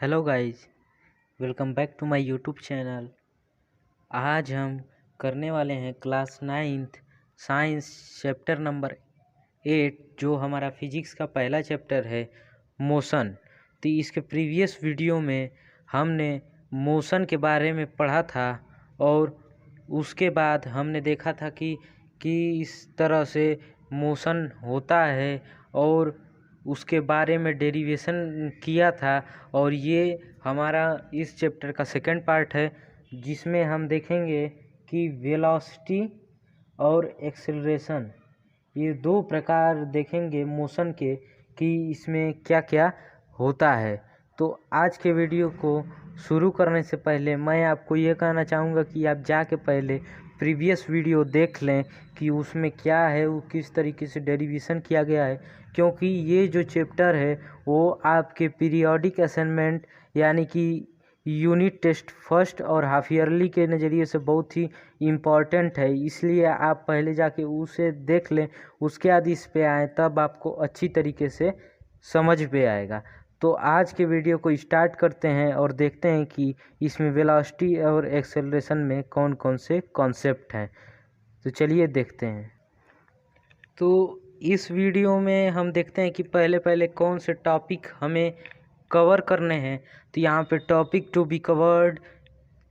Hello guys, welcome back to my YouTube channel. आज हम करने वाले हैं class 9th science chapter number 8 जो हमारा फिजिक्स का पहला चैप्टर है, मोशन। तो इसके प्रीवियस वीडियो में हमने मोशन के बारे में पढ़ा था और उसके बाद हमने देखा था कि इस तरह से मोशन होता है और उसके बारे में डेरिवेशन किया था। और ये हमारा इस चैप्टर का सेकंड पार्ट है जिसमें हम देखेंगे कि वेलोसिटी और एक्सेलरेशन, ये दो प्रकार देखेंगे मोशन के कि इसमें क्या क्या होता है। तो आज के वीडियो को शुरू करने से पहले मैं आपको ये कहना चाहूँगा कि आप जाके पहले प्रीवियस वीडियो देख लें कि उसमें क्या है, वो किस तरीके से डेरिवेशन किया गया है, क्योंकि ये जो चैप्टर है वो आपके पीरियोडिक असाइनमेंट यानी कि यूनिट टेस्ट फर्स्ट और हाफ ईयरली के नज़रिए से बहुत ही इम्पॉर्टेंट है। इसलिए आप पहले जाके उसे देख लें, उसके बाद इस पे आएँ, तब आपको अच्छी तरीके से समझ पे आएगा। तो आज के वीडियो को स्टार्ट करते हैं और देखते हैं कि इसमें वेलोसिटी और एक्सेलरेशन में कौन कौन से कॉन्सेप्ट हैं। तो चलिए देखते हैं। तो इस वीडियो में हम देखते हैं कि पहले कौन से टॉपिक हमें कवर करने हैं। तो यहाँ पे टॉपिक टू बी कवर्ड,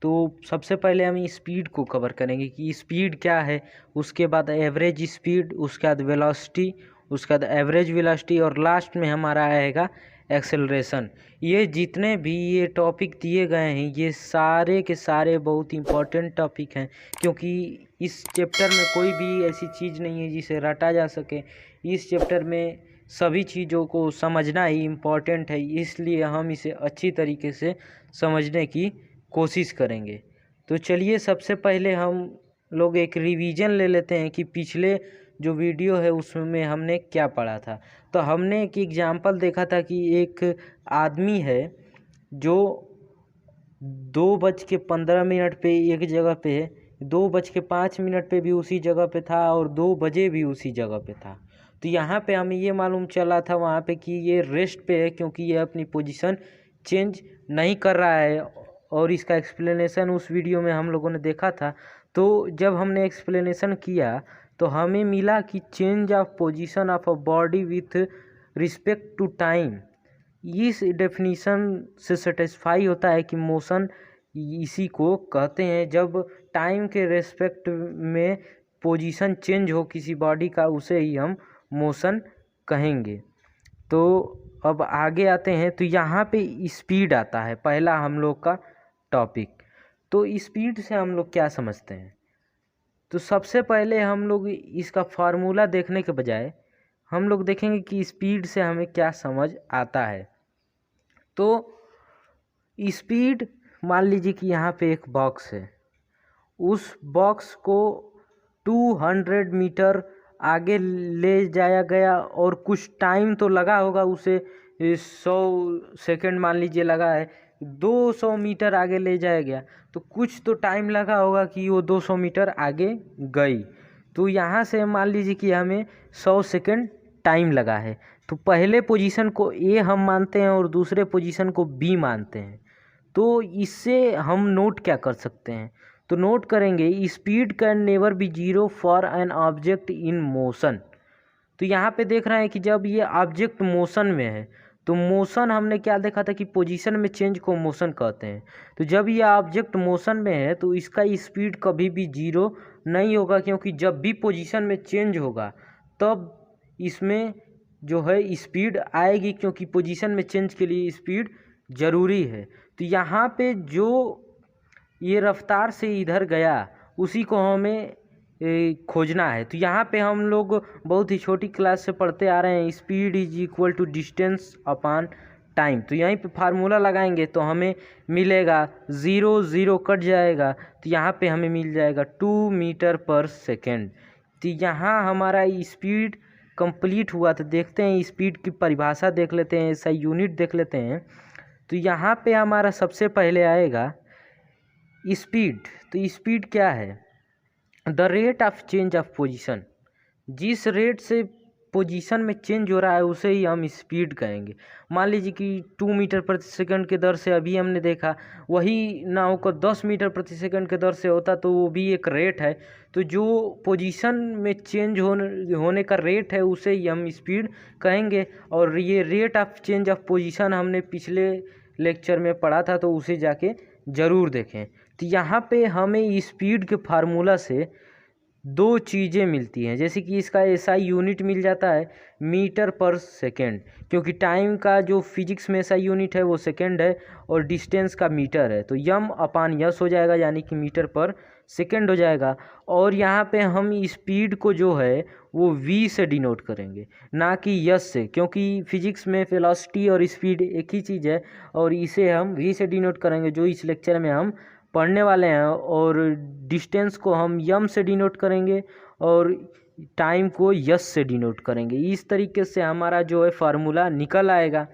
तो सबसे पहले हम स्पीड को कवर करेंगे कि स्पीड क्या है, उसके बाद एवरेज स्पीड, उसके बाद वेलोसिटी, उसके बाद एवरेज वेलोसिटी और लास्ट में हमारा आएगा एक्सेलरेशन। ये जितने भी ये टॉपिक दिए गए हैं ये सारे के सारे बहुत इंपॉर्टेंट टॉपिक हैं, क्योंकि इस चैप्टर में कोई भी ऐसी चीज़ नहीं है जिसे रटा जा सके। इस चैप्टर में सभी चीज़ों को समझना ही इम्पॉर्टेंट है, इसलिए हम इसे अच्छी तरीके से समझने की कोशिश करेंगे। तो चलिए सबसे पहले हम लोग एक रिवीजन ले लेते हैं कि पिछले जो वीडियो है उसमें हमने क्या पढ़ा था। तो हमने एक एग्जाम्पल देखा था कि एक आदमी है जो 2:15 पे एक जगह पे है, 2:05 पे भी उसी जगह पे था और 2 बजे भी उसी जगह पे था। तो यहाँ पे हमें ये मालूम चला था वहाँ पे कि ये रेस्ट पे है, क्योंकि ये अपनी पोजीशन चेंज नहीं कर रहा है। और इसका एक्सप्लेनेशन उस वीडियो में हम लोगों ने देखा था। तो जब हमने एक्सप्लेनेशन किया तो हमें मिला कि change of position of a body with respect to time, इस डेफिनीशन से सेटिस्फाई होता है कि मोशन इसी को कहते हैं। जब टाइम के रेस्पेक्ट में पोजीशन चेंज हो किसी बॉडी का, उसे ही हम मोशन कहेंगे। तो अब आगे आते हैं। तो यहाँ पे स्पीड आता है पहला हम लोग का टॉपिक। तो स्पीड से हम लोग क्या समझते हैं, तो सबसे पहले हम लोग इसका फार्मूला देखने के बजाय हम लोग देखेंगे कि स्पीड से हमें क्या समझ आता है। तो स्पीड, मान लीजिए कि यहाँ पे एक बॉक्स है, उस बॉक्स को 200 मीटर आगे ले जाया गया और कुछ टाइम तो लगा होगा उसे, 100 सेकंड मान लीजिए लगा है, 200 मीटर आगे ले जाया गया तो कुछ तो टाइम लगा होगा कि वो 200 मीटर आगे गई। तो यहाँ से मान लीजिए कि हमें 100 सेकंड टाइम लगा है, तो पहले पोजीशन को ए हम मानते हैं और दूसरे पोजीशन को बी मानते हैं। तो इससे हम नोट क्या कर सकते हैं, तो नोट करेंगे speed can never be zero for an object in motion. तो यहाँ पे देख रहे हैं कि जब ये ऑब्जेक्ट मोशन में है, तो मोशन हमने क्या देखा था कि पोजीशन में चेंज को मोशन कहते हैं। तो जब ये ऑब्जेक्ट मोशन में है तो इसका स्पीड कभी भी जीरो नहीं होगा, क्योंकि जब भी पोजीशन में चेंज होगा तब इसमें जो है स्पीड आएगी, क्योंकि पोजीशन में चेंज के लिए स्पीड ज़रूरी है। तो यहाँ पे जो ये रफ्तार से इधर गया उसी को हमें खोजना है। तो यहाँ पे हम लोग बहुत ही छोटी क्लास से पढ़ते आ रहे हैं, speed is equal to distance upon time. तो यहीं पे फार्मूला लगाएंगे तो हमें मिलेगा 0 0 कट जाएगा, तो यहाँ पे हमें मिल जाएगा 2 मीटर पर सेकेंड। तो यहाँ हमारा स्पीड कंप्लीट हुआ। तो देखते हैं स्पीड की परिभाषा देख लेते हैं, ऐसा यूनिट देख लेते हैं। तो यहाँ पे हमारा सबसे पहले आएगा स्पीड। तो स्पीड क्या है, the rate of change of position, जिस रेट से पोजीशन में चेंज हो रहा है उसे ही हम स्पीड कहेंगे। मान लीजिए कि 2 मीटर प्रति सेकंड के दर से अभी हमने देखा, वही नाव को 10 मीटर प्रति सेकंड के दर से होता तो वो भी एक रेट है। तो जो पोजीशन में चेंज होने का रेट है उसे ही हम स्पीड कहेंगे। और ये rate of change of position हमने पिछले लेक्चर में पढ़ा था, तो उसे जाके ज़रूर देखें। तो यहाँ पे हमें स्पीड के फार्मूला से दो चीज़ें मिलती हैं, जैसे कि इसका एसआई यूनिट मिल जाता है मीटर पर सेकेंड, क्योंकि टाइम का जो फिजिक्स में एसआई यूनिट है वो सेकेंड है और डिस्टेंस का मीटर है, तो यम अपान यस हो जाएगा, यानी कि मीटर पर सेकेंड हो जाएगा। और यहाँ पे हम स्पीड को जो है वो वी से डिनोट करेंगे, ना कि यस से, क्योंकि फिजिक्स में वेलोसिटी और स्पीड एक ही चीज़ है और इसे हम वी से डिनोट करेंगे, जो इस लेक्चर में हम पढ़ने वाले हैं। और डिस्टेंस को हम यम से डिनोट करेंगे और टाइम को यस से डिनोट करेंगे। इस तरीके से हमारा जो है फार्मूला निकल आएगा।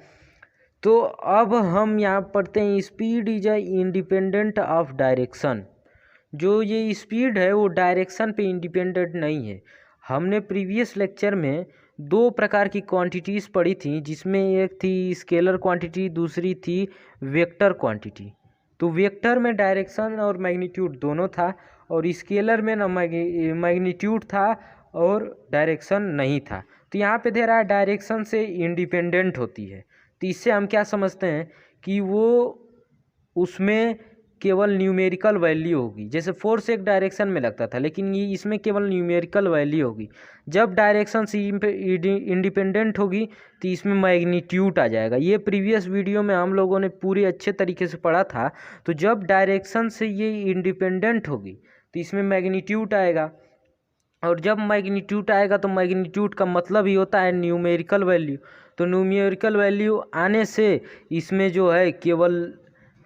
तो अब हम यहाँ पढ़ते हैं speed is a independent of direction. जो ये स्पीड है वो डायरेक्शन पे इंडिपेंडेंट नहीं है। हमने प्रीवियस लेक्चर में दो प्रकार की क्वांटिटीज़ पढ़ी थी, जिसमें एक थी स्केलर क्वांटिटी, दूसरी थी वेक्टर क्वांटिटी। तो वेक्टर में डायरेक्शन और मैग्नीट्यूड दोनों था और स्केलर में ना मैग्नीट्यूड था और डायरेक्शन नहीं था। तो यहाँ पे दे रहा है डायरेक्शन से इंडिपेंडेंट होती है। तो इससे हम क्या समझते हैं कि वो उसमें केवल न्यूमेरिकल वैल्यू होगी। जैसे फोर्स एक डायरेक्शन में लगता था, लेकिन ये इसमें केवल न्यूमेरिकल वैल्यू होगी। जब डायरेक्शन से इंडिपेंडेंट होगी तो इसमें मैग्नीट्यूड आ जाएगा। ये प्रीवियस वीडियो में हम लोगों ने पूरे अच्छे तरीके से पढ़ा था। तो जब डायरेक्शन से ये इंडिपेंडेंट होगी तो इसमें मैग्नीट्यूड आएगा, और जब मैग्नीट्यूड आएगा तो मैग्नीट्यूड का मतलब ही होता है न्यूमेरिकल वैल्यू। तो न्यूमेरिकल वैल्यू आने से इसमें जो है केवल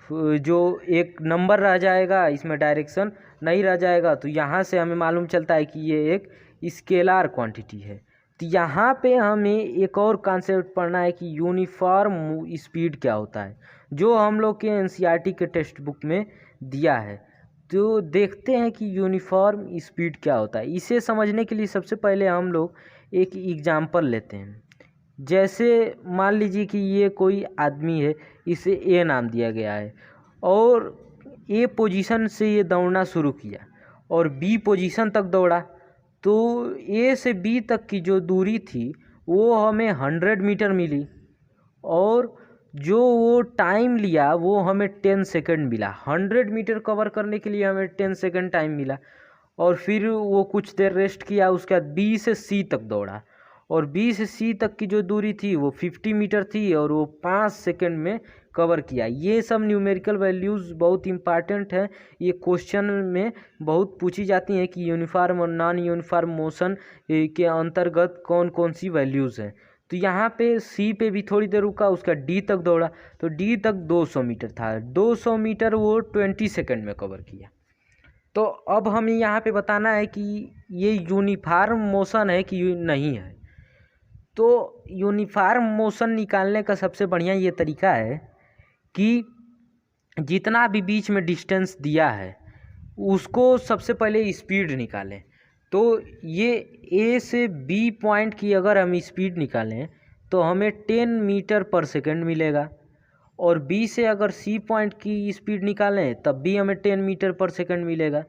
जो एक नंबर रह जाएगा, इसमें डायरेक्शन नहीं रह जाएगा। तो यहाँ से हमें मालूम चलता है कि ये एक स्केलर क्वांटिटी है। तो यहाँ पे हमें एक और कॉन्सेप्ट पढ़ना है कि यूनिफॉर्म स्पीड क्या होता है, जो हम लोग के एनसीईआरटी के टेक्स्ट बुक में दिया है। तो देखते हैं कि यूनिफॉर्म स्पीड क्या होता है। इसे समझने के लिए सबसे पहले हम लोग एक एग्जाम्पल लेते हैं। जैसे मान लीजिए कि ये कोई आदमी है, इसे ए नाम दिया गया है और ए पोजीशन से ये दौड़ना शुरू किया और बी पोजीशन तक दौड़ा। तो ए से बी तक की जो दूरी थी वो हमें 100 मीटर मिली और जो वो टाइम लिया वो हमें 10 सेकंड मिला। 100 मीटर कवर करने के लिए हमें 10 सेकंड टाइम मिला। और फिर वो कुछ देर रेस्ट किया, उसके बाद बी से सी तक दौड़ा और बी से सी तक की जो दूरी थी वो 50 मीटर थी और वो 5 सेकंड में कवर किया। ये सब न्यूमेरिकल वैल्यूज़ बहुत इंपॉर्टेंट है, ये क्वेश्चन में बहुत पूछी जाती हैं कि यूनिफॉर्म और नॉन यूनिफॉर्म मोशन के अंतर्गत कौन कौन सी वैल्यूज़ हैं। तो यहाँ पे सी पे भी थोड़ी देर रुका, उसका डी तक दौड़ा, तो डी तक 200 मीटर था, 200 मीटर वो 20 सेकंड में कवर किया। तो अब हमें यहाँ पे बताना है कि ये यूनिफॉर्म मोशन है कि नहीं है। तो यूनिफॉर्म मोशन निकालने का सबसे बढ़िया ये तरीका है कि जितना भी बीच में डिस्टेंस दिया है उसको सबसे पहले स्पीड निकालें। तो ये ए से बी पॉइंट की अगर हम स्पीड निकालें तो हमें 10 मीटर पर सेकंड मिलेगा, और बी से अगर सी पॉइंट की स्पीड निकालें तब भी हमें 10 मीटर पर सेकंड मिलेगा,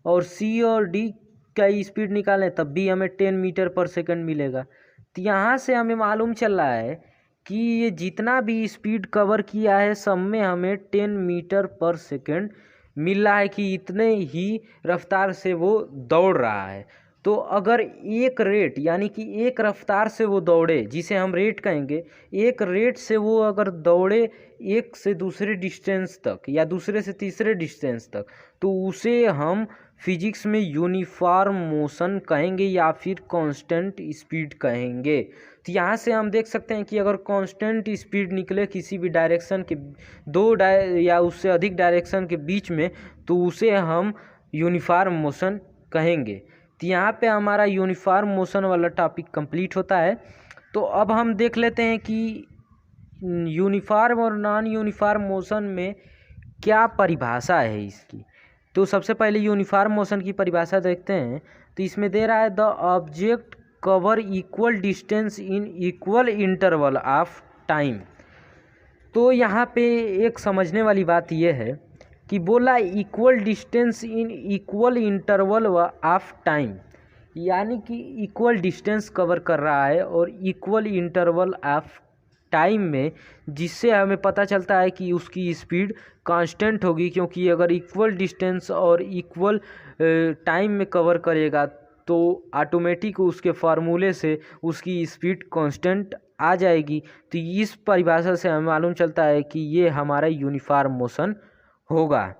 और सी और डी का स्पीड निकालें तब भी हमें 10 मीटर पर सेकंड मिलेगा। तो यहाँ से हमें मालूम चल रहा है कि ये जितना भी स्पीड कवर किया है सब में हमें 10 मीटर पर सेकंड मिल रहा है, कि इतने ही रफ्तार से वो दौड़ रहा है। तो अगर एक रेट यानी कि एक रफ्तार से वो दौड़े, जिसे हम रेट कहेंगे, एक रेट से वो अगर दौड़े एक से दूसरे डिस्टेंस तक या दूसरे से तीसरे डिस्टेंस तक, तो उसे हम फिजिक्स में यूनिफॉर्म मोशन कहेंगे या फिर कांस्टेंट स्पीड कहेंगे। तो यहाँ से हम देख सकते हैं कि अगर कांस्टेंट स्पीड निकले किसी भी डायरेक्शन के या उससे अधिक डायरेक्शन के बीच में, तो उसे हम यूनिफॉर्म मोशन कहेंगे। तो यहाँ पे हमारा यूनिफॉर्म मोशन वाला टॉपिक कंप्लीट होता है। तो अब हम देख लेते हैं कि यूनिफॉर्म और नॉन यूनिफॉर्म मोशन में क्या परिभाषा है इसकी। तो सबसे पहले यूनिफॉर्म मोशन की परिभाषा देखते हैं। तो इसमें दे रहा है the object cover equal distance in equal interval of time. तो यहाँ पे एक समझने वाली बात यह है कि बोला equal distance in equal interval of time, यानी कि इक्वल डिस्टेंस कवर कर रहा है और इक्वल इंटरवल ऑफ टाइम में, जिससे हमें पता चलता है कि उसकी स्पीड कांस्टेंट होगी, क्योंकि अगर इक्वल डिस्टेंस और इक्वल टाइम में कवर करेगा तो ऑटोमेटिक उसके फार्मूले से उसकी स्पीड कांस्टेंट आ जाएगी। तो इस परिभाषा से हमें मालूम चलता है कि ये हमारा यूनिफॉर्म मोशन होगा।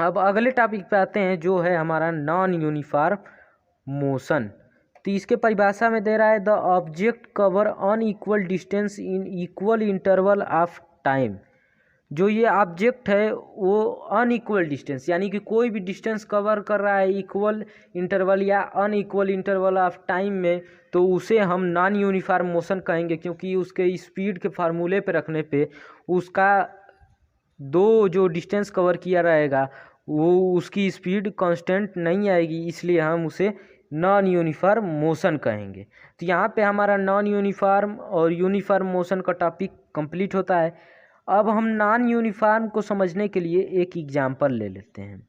अब अगले टॉपिक पे आते हैं जो है हमारा नॉन यूनिफॉर्म मोशन। तो इसके परिभाषा में दे रहा है the object cover unequal distance in equal interval of time. जो ये ऑब्जेक्ट है वो अनइक्वल डिस्टेंस, यानी कि कोई भी डिस्टेंस कवर कर रहा है इक्वल इंटरवल या अनइक्वल इंटरवल ऑफ टाइम में, तो उसे हम नॉन यूनिफॉर्म मोशन कहेंगे, क्योंकि उसके स्पीड के फार्मूले पे रखने पे उसका दो जो डिस्टेंस कवर किया रहेगा वो उसकी स्पीड कांस्टेंट नहीं आएगी, इसलिए हम उसे नॉन यूनिफॉर्म मोशन कहेंगे। तो यहाँ पे हमारा नॉन यूनिफॉर्म और यूनिफॉर्म मोशन का टॉपिक कंप्लीट होता है। अब हम नॉन यूनिफॉर्म को समझने के लिए एक एग्जांपल ले लेते हैं।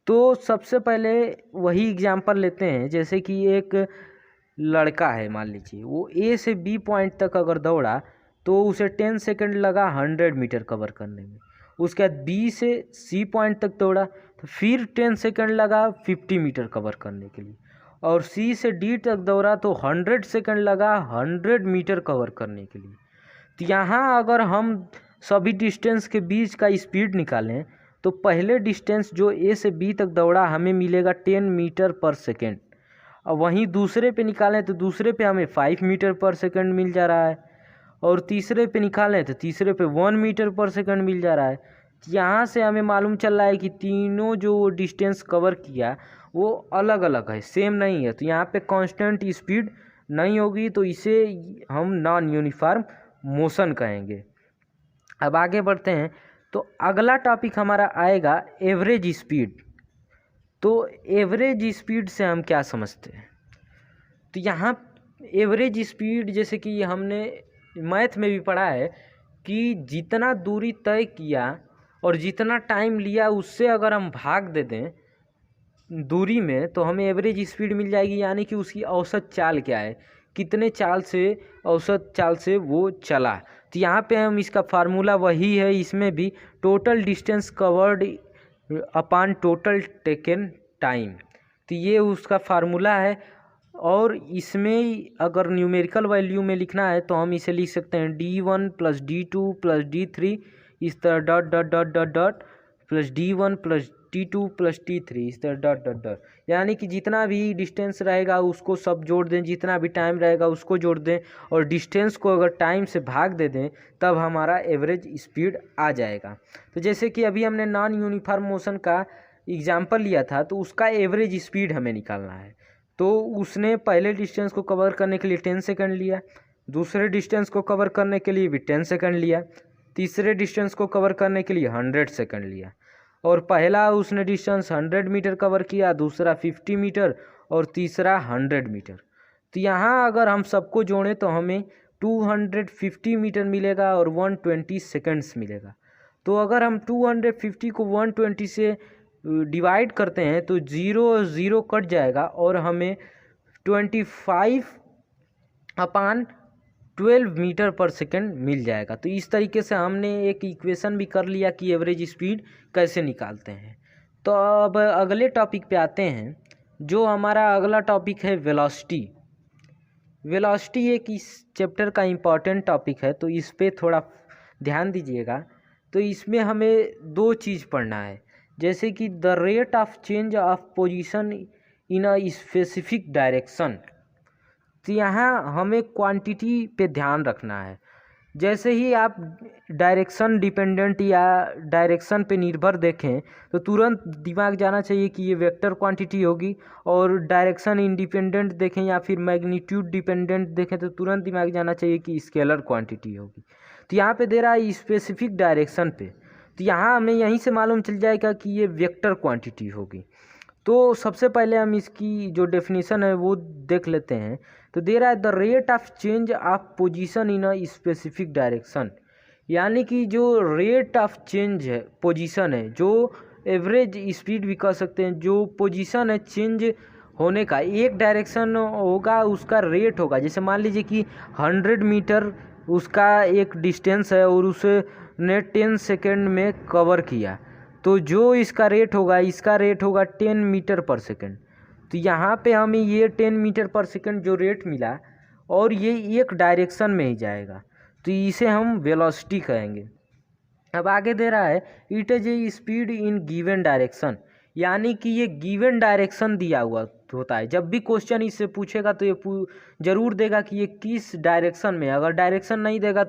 तो सबसे पहले वही एग्जांपल लेते हैं, जैसे कि एक लड़का है, मान लीजिए वो ए से बी पॉइंट तक अगर दौड़ा तो उसे 10 सेकंड लगा 100 मीटर कवर करने में। उसके बाद बी से सी पॉइंट तक दौड़ा तो फिर 10 सेकंड लगा 50 मीटर कवर करने के लिए, और सी से डी तक दौड़ा तो 100 सेकंड लगा 100 मीटर कवर करने के लिए। तो यहाँ अगर हम सभी डिस्टेंस के बीच का स्पीड निकालें तो पहले डिस्टेंस जो ए से बी तक दौड़ा हमें मिलेगा 10 मीटर पर सेकेंड, और वहीं दूसरे पे निकालें तो दूसरे पे हमें 5 मीटर पर सेकेंड मिल जा रहा है, और तीसरे पे निकालें तो तीसरे पे 1 मीटर पर सेकेंड मिल जा रहा है। यहाँ से हमें मालूम चल रहा है कि तीनों जो डिस्टेंस कवर किया वो अलग अलग है, सेम नहीं है। तो यहाँ पे कांस्टेंट स्पीड नहीं होगी, तो इसे हम नॉन यूनिफॉर्म मोशन कहेंगे। अब आगे बढ़ते हैं। तो अगला टॉपिक हमारा आएगा एवरेज स्पीड। तो एवरेज स्पीड से हम क्या समझते हैं? तो यहाँ एवरेज स्पीड, जैसे कि हमने मैथ में भी पढ़ा है कि जितना दूरी तय किया और जितना टाइम लिया उससे अगर हम भाग दे दें दूरी में तो हमें एवरेज स्पीड मिल जाएगी, यानी कि उसकी औसत चाल क्या है, कितने चाल से औसत चाल से वो चला। तो यहाँ पे हम इसका फार्मूला वही है, इसमें भी total distance covered upon total taken time. तो ये उसका फार्मूला है, और इसमें अगर न्यूमेरिकल वैल्यू में लिखना है तो हम इसे लिख सकते हैं D1 plus D2 plus D3 इस तरह dot dot dot dot dot plus D1 plus T2 plus T3 इस तरह डॉट डॉट डॉट, यानी कि जितना भी डिस्टेंस रहेगा उसको सब जोड़ दें, जितना भी टाइम रहेगा उसको जोड़ दें, और डिस्टेंस को अगर टाइम से भाग दे दें तब हमारा एवरेज स्पीड आ जाएगा। तो जैसे कि अभी हमने नॉन यूनिफॉर्म मोशन का एग्जाम्पल लिया था, तो उसका एवरेज स्पीड हमें निकालना है। तो उसने पहले डिस्टेंस को कवर करने के लिए 10 सेकंड लिया, दूसरे डिस्टेंस को कवर करने के लिए भी 10 सेकंड लिया, तीसरे डिस्टेंस को कवर करने के लिए 100 सेकंड लिया, और पहला उसने डिस्टेंस 100 मीटर कवर किया, दूसरा 50 मीटर और तीसरा 100 मीटर। तो यहाँ अगर हम सबको जोड़ें तो हमें 250 मीटर मिलेगा और 120 सेकंड्स मिलेगा। तो अगर हम 250 को 120 से डिवाइड करते हैं तो 0 कट जाएगा और हमें 25/12 मीटर पर सेकंड मिल जाएगा। तो इस तरीके से हमने एक इक्वेशन भी कर लिया कि एवरेज स्पीड कैसे निकालते हैं। तो अब अगले टॉपिक पे आते हैं, जो हमारा अगला टॉपिक है वेलोसिटी। वेलोसिटी एक इस चैप्टर का इम्पॉर्टेंट टॉपिक है, तो इस पे थोड़ा ध्यान दीजिएगा। तो इसमें हमें दो चीज़ पढ़ना है, जैसे कि the rate of change of position in a specific direction. तो यहाँ हमें क्वांटिटी पे ध्यान रखना है। जैसे ही आप डायरेक्शन डिपेंडेंट या डायरेक्शन पे निर्भर देखें तो तुरंत दिमाग जाना चाहिए कि ये वेक्टर क्वांटिटी होगी, और डायरेक्शन इंडिपेंडेंट देखें या फिर मैग्नीट्यूड डिपेंडेंट देखें तो तुरंत दिमाग जाना चाहिए कि स्केलर क्वांटिटी होगी। तो यहाँ पे दे रहा है स्पेसिफिक डायरेक्शन पे, तो यहाँ हमें यहीं से मालूम चल जाएगा कि ये वेक्टर क्वांटिटी होगी। तो सबसे पहले हम इसकी जो डेफिनेशन है वो देख लेते हैं। तो दे रहा है the rate of change of position in a specific direction, यानी कि जो रेट ऑफ चेंज है पोजीशन है, जो एवरेज स्पीड भी कह सकते हैं, जो पोजीशन है चेंज होने का, एक डायरेक्शन होगा उसका रेट होगा। जैसे मान लीजिए कि 100 मीटर उसका एक डिस्टेंस है और उसने 10 सेकेंड में कवर किया, तो जो इसका रेट होगा, इसका रेट होगा 10 मीटर पर सेकेंड। तो यहाँ पे हमें ये 10 मीटर पर सेकेंड जो रेट मिला और ये एक डायरेक्शन में ही जाएगा, तो इसे हम वेलोसिटी कहेंगे। अब आगे दे रहा है it is a speed in given direction, यानी कि ये गिवन डायरेक्शन दिया हुआ होता है। जब भी क्वेश्चन इससे पूछेगा तो ये जरूर देगा कि ये किस डायरेक्शन में। अगर डायरेक्शन नहीं देगा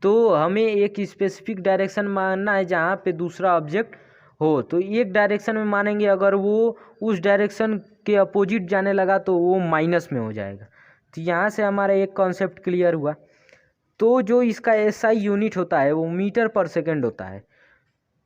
तो हमें एक स्पेसिफिक डायरेक्शन मानना है जहाँ पे दूसरा ऑब्जेक्ट हो, तो एक डायरेक्शन में मानेंगे। अगर वो उस डायरेक्शन के अपोजिट जाने लगा तो वो माइनस में हो जाएगा। तो यहाँ से हमारा एक कॉन्सेप्ट क्लियर हुआ। तो जो इसका एसआई यूनिट होता है वो मीटर पर सेकेंड होता है।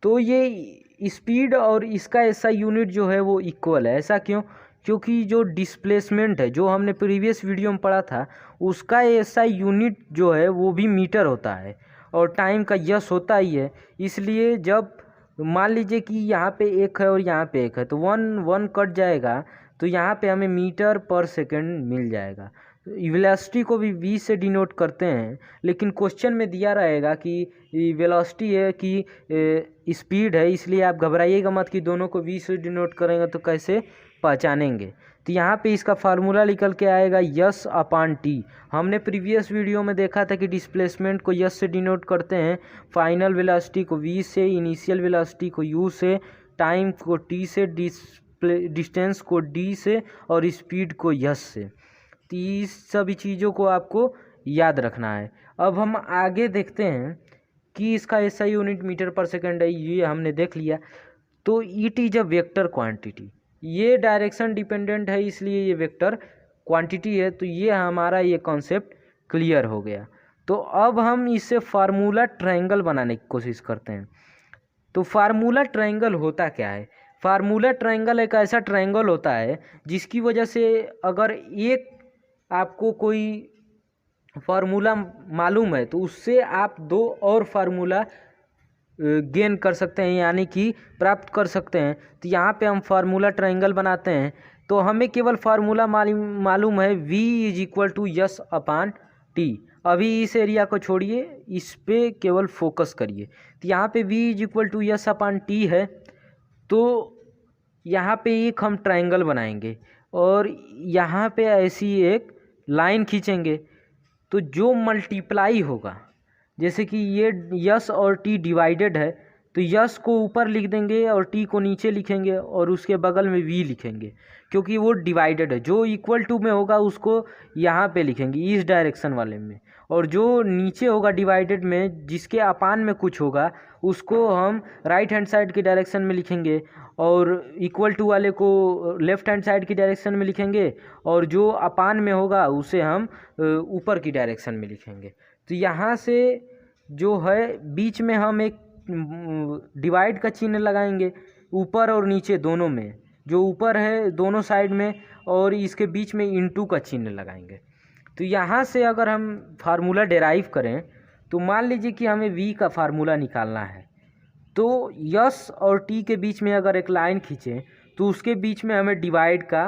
तो ये स्पीड और इसका एसआई यूनिट जो है वो इक्वल है। ऐसा क्यों? क्योंकि जो डिस्प्लेसमेंट है, जो हमने प्रीवियस वीडियो में पढ़ा था, उसका एसआई यूनिट जो है वो भी मीटर होता है और टाइम का यस होता ही है। इसलिए जब मान लीजिए कि यहाँ पे एक है और यहाँ पे एक है, तो वन कट जाएगा, तो यहाँ पे हमें मीटर पर सेकेंड मिल जाएगा। वेलोसिटी को भी v से डिनोट करते हैं, लेकिन क्वेश्चन में दिया रहेगा कि वेलोसिटी है कि स्पीड है, इसलिए आप घबराइएगा मत कि दोनों को v से डिनोट करेंगे तो कैसे पहचानेंगे। तो यहाँ पे इसका फार्मूला निकल के आएगा यस अपान टी। हमने प्रीवियस वीडियो में देखा था कि डिस्प्लेसमेंट को यस से डिनोट करते हैं, फाइनल वेलोसिटी को v से, इनिशियल वेलोसिटी को u से, टाइम को t से, डिस्टेंस को d से और स्पीड को यस से। तो इस सभी चीज़ों को आपको याद रखना है। अब हम आगे देखते हैं कि इसका एसआई यूनिट मीटर पर सेकंड है, ये हमने देख लिया। तो it is a vector quantity, ये डायरेक्शन डिपेंडेंट है इसलिए ये वेक्टर क्वांटिटी है। तो ये हमारा ये कॉन्सेप्ट क्लियर हो गया। तो अब हम इससे फार्मूला ट्रायंगल बनाने की कोशिश करते हैं। तो फार्मूला ट्रायंगल होता क्या है? फार्मूला ट्रायंगल एक ऐसा ट्रायंगल होता है जिसकी वजह से अगर एक आपको कोई फार्मूला मालूम है तो उससे आप दो और फार्मूला गेन कर सकते हैं, यानी कि प्राप्त कर सकते हैं। तो यहाँ पे हम फार्मूला ट्रायंगल बनाते हैं। तो हमें केवल फार्मूला मालूम है v is equal to s upon t. अभी इस एरिया को छोड़िए, इस पे केवल फोकस करिए। तो यहाँ पे v is equal to s upon t है। तो यहाँ पे एक हम ट्रायंगल बनाएंगे और यहाँ पे ऐसी एक लाइन खींचेंगे। तो जो मल्टीप्लाई होगा, जैसे कि ये यस और टी डिवाइडेड है, तो यस को ऊपर लिख देंगे और टी को नीचे लिखेंगे और उसके बगल में वी लिखेंगे, क्योंकि वो डिवाइडेड है। जो इक्वल टू में होगा उसको यहाँ पे लिखेंगे इस डायरेक्शन वाले में, और जो नीचे होगा डिवाइडेड में, जिसके अपान में कुछ होगा, उसको हम राइट हैंड साइड की डायरेक्शन में लिखेंगे और इक्वल टू वाले को लेफ्ट हैंड साइड की डायरेक्शन में लिखेंगे और जो अपान में होगा उसे हम ऊपर की डायरेक्शन में लिखेंगे। तो यहाँ से जो है बीच में हम एक डिवाइड का चिन्ह लगाएंगे ऊपर और नीचे दोनों में, जो ऊपर है दोनों साइड में, और इसके बीच में इनटू का चिन्ह लगाएंगे। तो यहाँ से अगर हम फार्मूला डेराइव करें तो मान लीजिए कि हमें v का फार्मूला निकालना है। तो यस और t के बीच में अगर एक लाइन खींचें तो उसके बीच में हमें डिवाइड का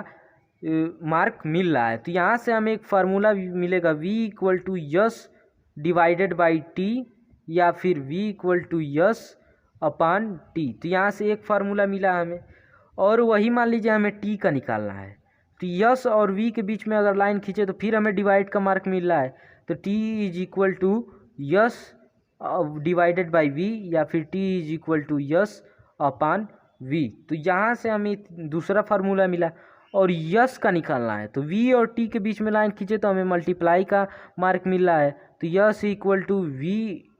मार्क मिल रहा है। तो यहाँ से हमें एक फार्मूला मिलेगा v equal to s divided by t, या फिर v equal to s upon t. तो यहाँ से एक फार्मूला मिला हमें, और वही मान लीजिए हमें t का निकालना है। तो यस और v के बीच में अगर लाइन खींचे तो फिर हमें डिवाइड का मार्क मिल रहा है। तो t is equal to s divided by v, या फिर t is equal to s upon v। तो यहाँ से हमें दूसरा फार्मूला मिला और यस का निकालना है। तो v और t के बीच में लाइन खींचे तो हमें मल्टीप्लाई का मार्क मिल रहा है। तो s equal to v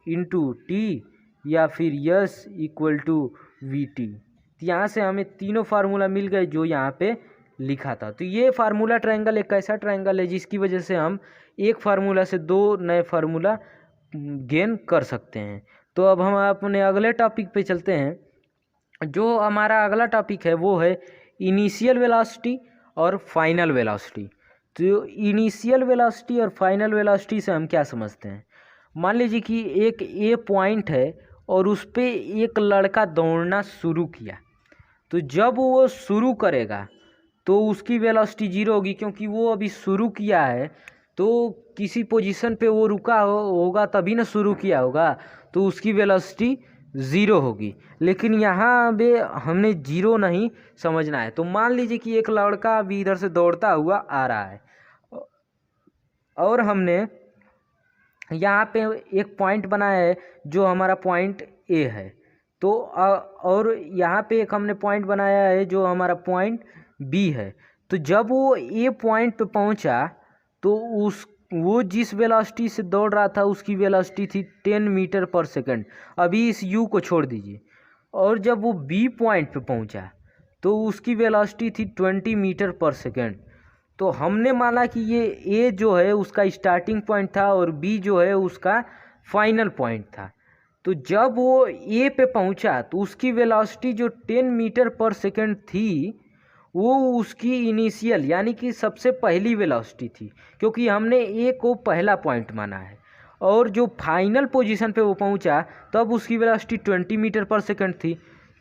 into t, या फिर s equal to v t. तो यहाँ से हमें तीनों फार्मूला मिल गए जो यहाँ पे लिखा था। तो ये फार्मूला ट्रायंगल एक ऐसा ट्रायंगल है जिसकी वजह से हम एक फार्मूला से दो नए फार्मूला गेन कर सकते हैं। तो अब हम अपने अगले टॉपिक पे चलते हैं। जो हमारा अगला टॉपिक है वो है इनिशियल वेलोसिटी और फाइनल वेलोसिटी। तो इनिशियल वेलोसिटी और फाइनल वेलोसिटी से हम क्या समझते हैं, मान लीजिए कि एक ए पॉइंट है और उस पर एक लड़का दौड़ना शुरू किया, तो जब वो शुरू करेगा तो उसकी वेलोसिटी जीरो होगी, क्योंकि वो अभी शुरू किया है, तो किसी पोजीशन पे वो रुका होगा तभी ना शुरू किया होगा, तो उसकी वेलोसिटी ज़ीरो होगी। लेकिन यहाँ पे हमने जीरो नहीं समझना है। तो मान लीजिए कि एक लड़का अभी इधर से दौड़ता हुआ आ रहा है और हमने यहाँ पे एक पॉइंट बनाया है जो हमारा पॉइंट ए है, तो और यहाँ पे एक हमने पॉइंट बनाया है जो हमारा पॉइंट बी है। तो जब वो ए पॉइंट पे पहुँचा तो वो जिस वेलोसिटी से दौड़ रहा था उसकी वेलोसिटी थी 10 मीटर पर सेकंड। अभी इस यू को छोड़ दीजिए। और जब वो बी पॉइंट पे पहुँचा तो उसकी वेलोसिटी थी 20 मीटर पर सेकंड। तो हमने माना कि ये ए जो है उसका स्टार्टिंग पॉइंट था और बी जो है उसका फाइनल पॉइंट था। तो जब वो ए पे पहुंचा तो उसकी वेलोसिटी जो 10 मीटर पर सेकंड थी वो उसकी इनिशियल यानी कि सबसे पहली वेलोसिटी थी, क्योंकि हमने ए को पहला पॉइंट माना है। और जो फाइनल पोजीशन पे वो पहुंचा तब उसकी वेलोसिटी 20 मीटर पर सेकंड थी,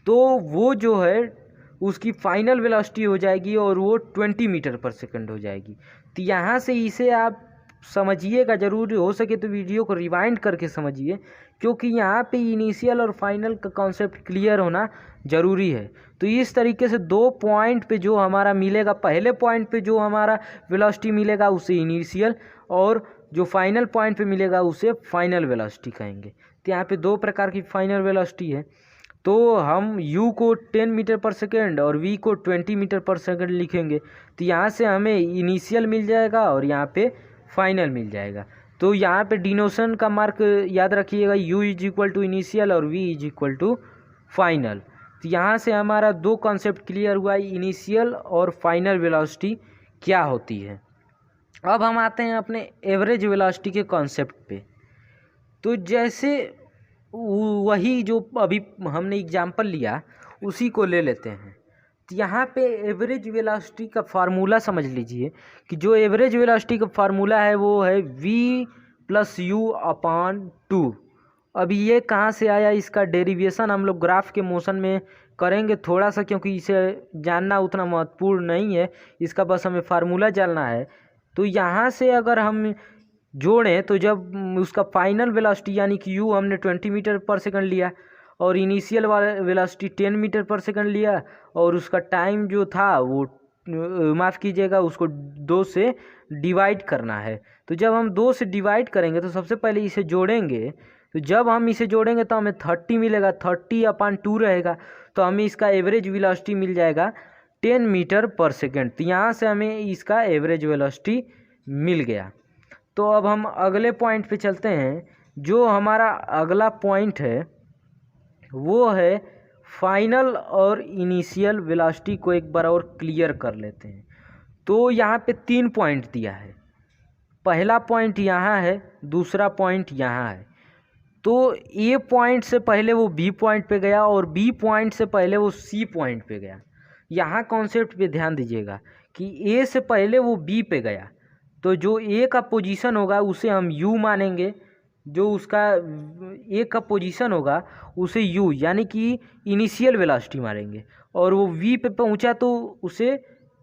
तो वो जो है उसकी फाइनल वेलोसिटी हो जाएगी और वो 20 मीटर पर सेकंड हो जाएगी। तो यहाँ से इसे आप समझिएगा, ज़रूर हो सके तो वीडियो को रिवाइंड करके समझिए, क्योंकि यहाँ पे इनिशियल और फाइनल का कॉन्सेप्ट क्लियर होना ज़रूरी है। तो इस तरीके से दो पॉइंट पे जो हमारा मिलेगा, पहले पॉइंट पे जो हमारा वेलोसिटी मिलेगा उसे इनिशियल, और जो फाइनल पॉइंट पे मिलेगा उसे फाइनल वेलोसिटी कहेंगे। तो यहाँ पे दो प्रकार की फाइनल वेलोसिटी है। तो हम u को 10 मीटर पर सेकेंड और v को 20 मीटर पर सेकेंड लिखेंगे। तो यहाँ से हमें इनिशियल मिल जाएगा और यहाँ पे फाइनल मिल जाएगा। तो यहाँ पे डिनोशन का मार्क याद रखिएगा, u is equal to initial और v is equal to final. तो यहाँ से हमारा दो कॉन्सेप्ट क्लियर हुआ, इनिशियल और फाइनल वेलोसिटी क्या होती है। अब हम आते हैं अपने एवरेज वेलोसिटी के कॉन्सेप्ट पे। तो जैसे वही जो अभी हमने एग्जाम्पल लिया उसी को ले लेते हैं। तो यहाँ पे एवरेज वेलोसिटी का फार्मूला समझ लीजिए कि जो एवरेज वेलोसिटी का फार्मूला है वो है v + u/2। अभी ये कहाँ से आया, इसका डेरिवेशन हम लोग ग्राफ के मोशन में करेंगे थोड़ा सा, क्योंकि इसे जानना उतना महत्वपूर्ण नहीं है, इसका बस हमें फार्मूला जानना है। तो यहाँ से अगर हम जोड़ें तो जब उसका फाइनल वेलोसिटी यानी कि u हमने 20 मीटर पर सेकंड लिया और इनिशियल वाला वेलोसिटी 10 मीटर पर सेकंड लिया, और उसका टाइम जो था वो माफ़ कीजिएगा उसको 2 से डिवाइड करना है। तो जब हम 2 से डिवाइड करेंगे तो सबसे पहले इसे जोड़ेंगे, तो जब हम इसे जोड़ेंगे तो हमें 30 मिलेगा, 30/2 रहेगा, तो हमें इसका एवरेज वेलोसिटी मिल जाएगा 10 मीटर पर सेकेंड। तो यहाँ से हमें इसका एवरेज वेलोसिटी मिल गया। तो अब हम अगले पॉइंट पे चलते हैं। जो हमारा अगला पॉइंट है वो है फाइनल और इनिशियल वेलोसिटी को एक बार और क्लियर कर लेते हैं। तो यहाँ पे 3 पॉइंट दिया है, पहला पॉइंट यहाँ है, दूसरा पॉइंट यहाँ है। तो ए पॉइंट से पहले वो बी पॉइंट पे गया और बी पॉइंट से पहले वो सी पॉइंट पे गया। यहाँ कॉन्सेप्ट पे ध्यान दीजिएगा कि ए से पहले वो बी पे गया, तो जो ए का पोजीशन होगा उसे हम यू मानेंगे, जो उसका ए का पोजीशन होगा उसे यू यानी कि इनिशियल वेलोसिटी मानेंगे, और वो वी पे पहुंचा तो उसे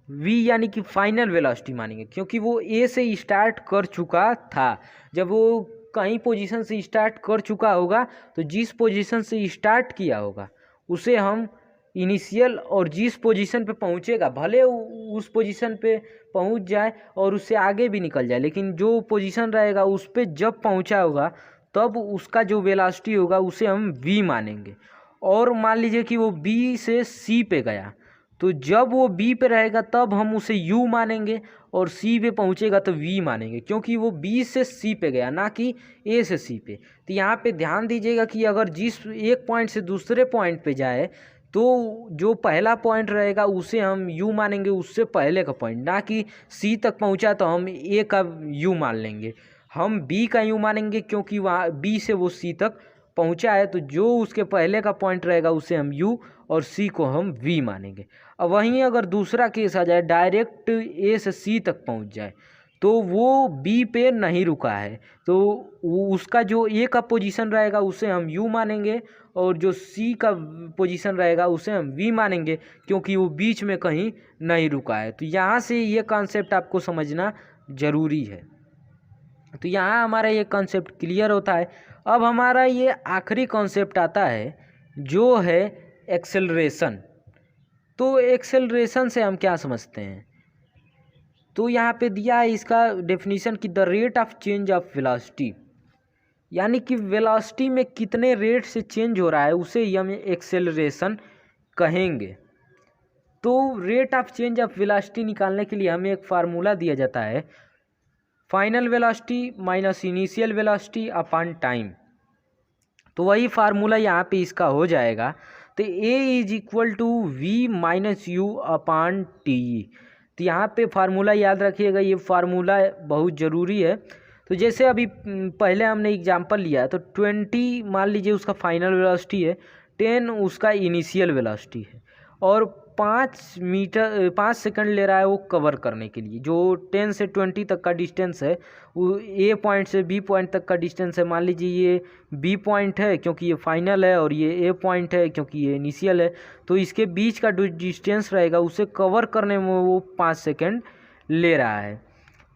वी यानी कि फाइनल वेलोसिटी मानेंगे, क्योंकि वो ए से स्टार्ट कर चुका था। जब वो कहीं पोजीशन से स्टार्ट कर चुका होगा तो जिस पोजीशन से स्टार्ट किया होगा उसे हम इनिशियल, और जिस पोजीशन पे पहुंचेगा भले उस पोजीशन पे पहुंच जाए और उससे आगे भी निकल जाए, लेकिन जो पोजीशन रहेगा उस पे जब पहुंचा होगा तब उसका जो वेलोसिटी होगा उसे हम v मानेंगे। और मान लीजिए कि वो b से c पे गया, तो जब वो b पे रहेगा तब हम उसे u मानेंगे, और c पे पहुंचेगा तो v मानेंगे, क्योंकि वो b से c पे गया ना कि a से c पे। तो यहाँ पे ध्यान दीजिएगा कि अगर जिस एक पॉइंट से दूसरे पॉइंट पे जाए तो जो पहला पॉइंट रहेगा उसे हम u मानेंगे, उससे पहले का पॉइंट, ना कि c तक पहुंचा तो हम a का u मान लेंगे। हम b का u मानेंगे क्योंकि वहाँ b से वो c तक पहुंचा है तो जो उसके पहले का पॉइंट रहेगा उसे हम u और c को हम v मानेंगे। अब वहीं अगर दूसरा केस आ जाए, डायरेक्ट a से c तक पहुंच जाए, तो वो b पे नहीं रुका है, तो उसका जो a का पोजीशन रहेगा उसे हम u मानेंगे और जो c का पोजीशन रहेगा उसे हम v मानेंगे, क्योंकि वो बीच में कहीं नहीं रुका है। तो यहाँ से ये कॉन्सेप्ट आपको समझना ज़रूरी है। तो यहाँ हमारा ये कॉन्सेप्ट क्लियर होता है। अब हमारा ये आखिरी कॉन्सेप्ट आता है जो है एक्सेलरेशन। तो एक्सेलरेशन से हम क्या समझते हैं, तो यहाँ पे दिया है इसका डेफिनेशन कि the rate of change of velocity, यानी कि वेलोसिटी में कितने रेट से चेंज हो रहा है उसे ही हम एक्सेलरेशन कहेंगे। तो rate of change of velocity निकालने के लिए हमें एक फार्मूला दिया जाता है, final velocity minus initial velocity upon time. तो वही फार्मूला यहाँ पे इसका हो जाएगा। तो a is equal to v minus u upon t. तो यहाँ पे फार्मूला याद रखिएगा, ये फार्मूला बहुत ज़रूरी है। तो जैसे अभी पहले हमने एग्जांपल लिया, तो 20 मान लीजिए उसका फाइनल वेलोसिटी है, 10 उसका इनिशियल वेलोसिटी है, और 5 सेकंड ले रहा है वो कवर करने के लिए। जो 10 से 20 तक का डिस्टेंस है, वो ए पॉइंट से बी पॉइंट तक का डिस्टेंस है। मान लीजिए ये बी पॉइंट है क्योंकि ये फाइनल है, और ये ए पॉइंट है क्योंकि ये इनिशियल है। तो इसके बीच का जो डिस्टेंस रहेगा उसे कवर करने में वो 5 सेकंड ले रहा है।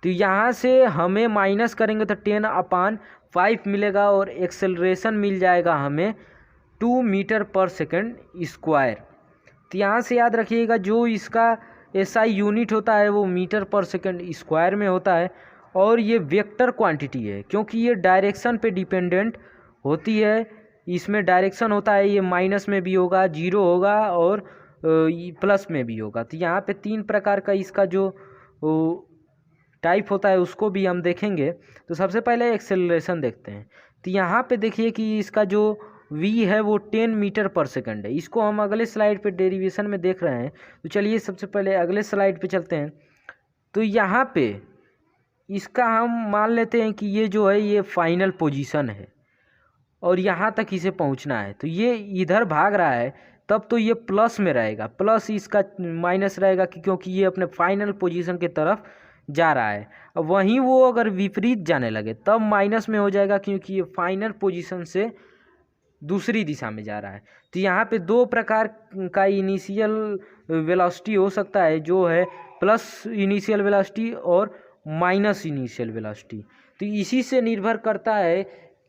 तो यहाँ से हमें माइनस करेंगे तो 10/5 मिलेगा, और एक्सेलरेशन मिल जाएगा हमें 2 मीटर पर सेकंड स्क्वायर। तो यहाँ से याद रखिएगा जो इसका एसआई यूनिट होता है वो मीटर पर सेकंड स्क्वायर में होता है, और ये वेक्टर क्वांटिटी है क्योंकि ये डायरेक्शन पे डिपेंडेंट होती है। इसमें डायरेक्शन होता है, ये माइनस में भी होगा, जीरो होगा, और प्लस में भी होगा। तो यहाँ पे 3 प्रकार का इसका जो टाइप होता है उसको भी हम देखेंगे। तो सबसे पहले एक्सेलरेशन देखते हैं। तो यहाँ पे देखिए कि इसका जो v है वो 10 मीटर पर सेकंड है। इसको हम अगले स्लाइड पे डेरिवेशन में देख रहे हैं। तो चलिए सबसे पहले अगले स्लाइड पे चलते हैं। तो यहाँ पे इसका हम मान लेते हैं कि ये जो है ये फाइनल पोजीशन है, और यहाँ तक इसे पहुँचना है। तो ये इधर भाग रहा है, तब तो ये प्लस में रहेगा, प्लस इसका माइनस रहेगा क्योंकि ये अपने फाइनल पोजीशन की तरफ जा रहा है। अब वहीं वो अगर विपरीत जाने लगे तब माइनस में हो जाएगा क्योंकि ये फाइनल पोजीशन से दूसरी दिशा में जा रहा है। तो यहाँ पे 2 प्रकार का इनिशियल वेलोसिटी हो सकता है, जो है प्लस इनिशियल वेलोसिटी और माइनस इनिशियल वेलोसिटी। तो इसी से निर्भर करता है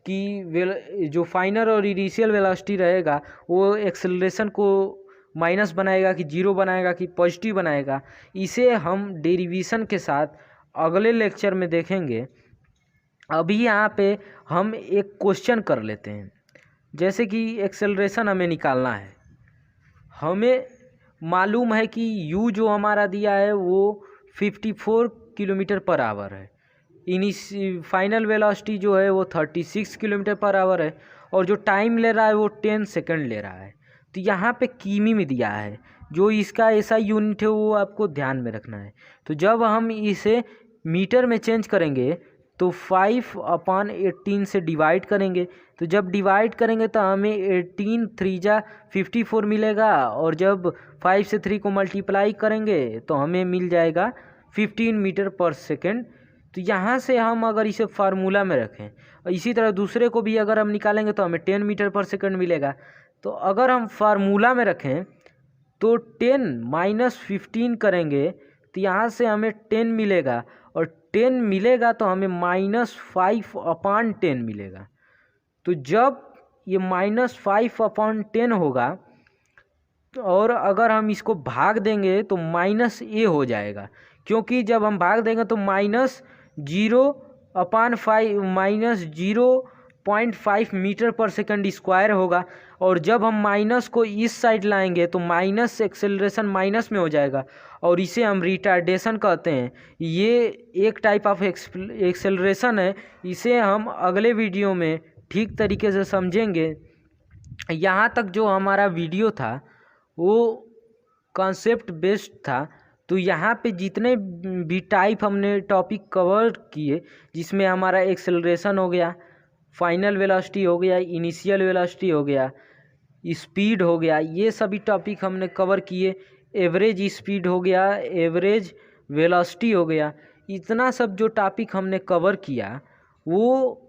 कि जो फाइनल और इनिशियल वेलोसिटी रहेगा वो एक्सेलरेशन को माइनस बनाएगा कि जीरो बनाएगा कि पॉजिटिव बनाएगा। इसे हम डेरिवेशन के साथ अगले लेक्चर में देखेंगे। अभी यहाँ पे हम एक क्वेश्चन कर लेते हैं। जैसे कि एक्सेलरेशन हमें निकालना है, हमें मालूम है कि u जो हमारा दिया है वो 54 किलोमीटर पर आवर है, फाइनल वेलोसिटी जो है वो 36 किलोमीटर पर आवर है, और जो टाइम ले रहा है वो 10 सेकंड ले रहा है। तो यहाँ पे किमी में दिया है, जो इसका ऐसा यूनिट है वो आपको ध्यान में रखना है। तो जब हम इसे मीटर में चेंज करेंगे तो 5/18 से डिवाइड करेंगे। तो जब डिवाइड करेंगे तो हमें 18 3 जा 54 मिलेगा, और जब 5 से 3 को मल्टीप्लाई करेंगे तो हमें मिल जाएगा 15 मीटर पर सेकंड। तो यहाँ से हम अगर इसे फार्मूला में रखें, और इसी तरह दूसरे को भी अगर हम निकालेंगे तो हमें 10 मीटर पर सेकंड मिलेगा। तो अगर हम फार्मूला में रखें तो 10 माइनस 15 करेंगे तो यहाँ से हमें 10 मिलेगा, और 10 मिलेगा तो हमें -5/10 मिलेगा। तो जब ये -5/10 होगा, और अगर हम इसको भाग देंगे तो -a हो जाएगा, क्योंकि जब हम भाग देंगे तो -0/5 मीटर पर सेकंड स्क्वायर होगा, और जब हम माइनस को इस साइड लाएंगे तो माइनस एक्सेलरेशन माइनस में हो जाएगा, और इसे हम रिटार्डेशन कहते हैं। ये एक टाइप ऑफ एक्सेलरेशन है, इसे हम अगले वीडियो में ठीक तरीके से समझेंगे। यहाँ तक जो हमारा वीडियो था वो कॉन्सेप्ट बेस्ड था। तो यहाँ पे जितने भी टाइप हमने टॉपिक कवर किए, जिसमें हमारा एक्सेलरेशन हो गया, फाइनल वेलोसिटी हो गया, इनिशियल वेलोसिटी हो गया, स्पीड हो गया, ये सभी टॉपिक हमने कवर किए। एवरेज स्पीड हो गया, एवरेज वेलोसिटी हो गया, इतना सब जो टॉपिक हमने कवर किया वो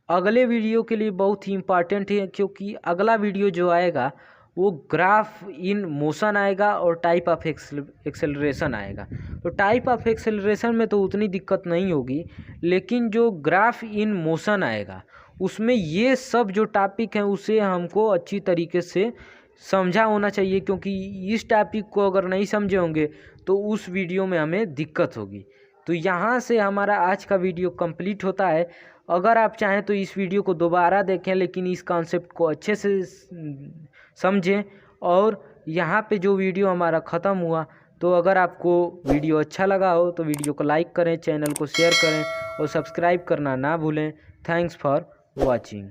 अगले वीडियो के लिए बहुत ही इम्पॉर्टेंट है, क्योंकि अगला वीडियो जो आएगा वो ग्राफ इन मोशन आएगा और टाइप ऑफ एक्सेलरेशन आएगा। तो टाइप ऑफ एक्सेलरेशन में तो उतनी दिक्कत नहीं होगी, लेकिन जो ग्राफ इन मोशन आएगा उसमें ये सब जो टॉपिक हैं उसे हमको अच्छी तरीके से समझा होना चाहिए, क्योंकि इस टॉपिक को अगर नहीं समझे होंगे तो उस वीडियो में हमें दिक्कत होगी। तो यहाँ से हमारा आज का वीडियो कंप्लीट होता है। अगर आप चाहें तो इस वीडियो को दोबारा देखें, लेकिन इस कॉन्सेप्ट को अच्छे से समझें। और यहाँ पे जो वीडियो हमारा ख़त्म हुआ, तो अगर आपको वीडियो अच्छा लगा हो तो वीडियो को लाइक करें, चैनल को शेयर करें और सब्सक्राइब करना ना भूलें। Thanks for watching.